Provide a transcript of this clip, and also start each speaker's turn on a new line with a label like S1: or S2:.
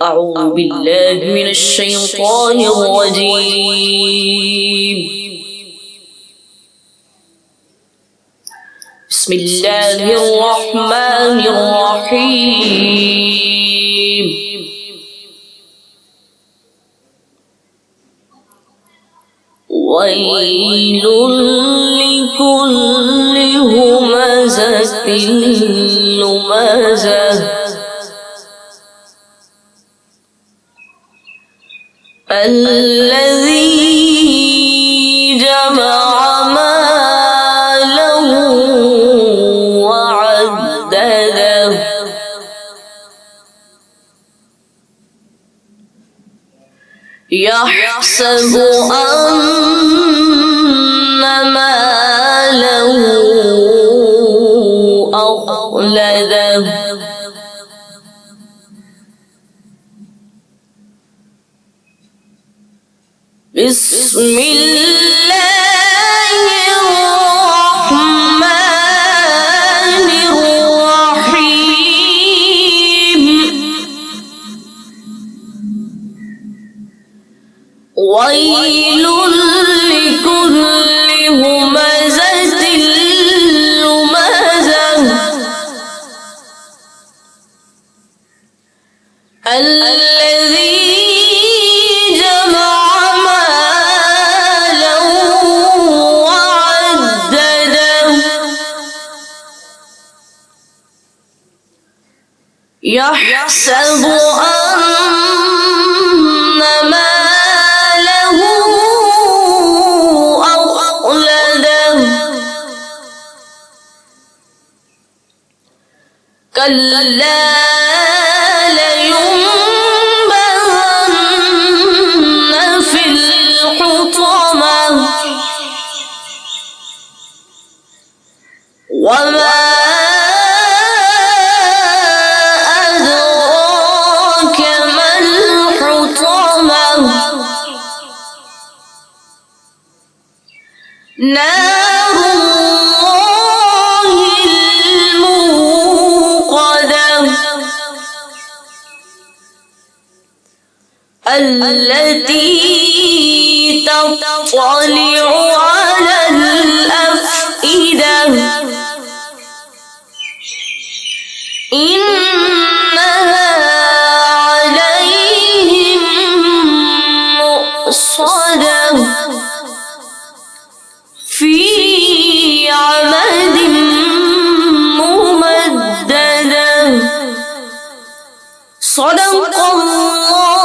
S1: أعوذ بالله من الشيطان الرجيم. بسم الله الرحمن الرحيم. ويل لكل همزة لمزة الذي جمع مالا وعدده يحسب أن ماله أخلده بسم الله الرحمن الرحيم. ويل لكل همزة لمزة الذي جمع مالا وعدده يحسب أن ماله أخلده كلا لينبذن في الحطمة وما أدراك ما الحطمة نار الله الموقدة التي تطلع على الأفئدة إنها عليهم مؤصدة في عمد ممددة. صدق الله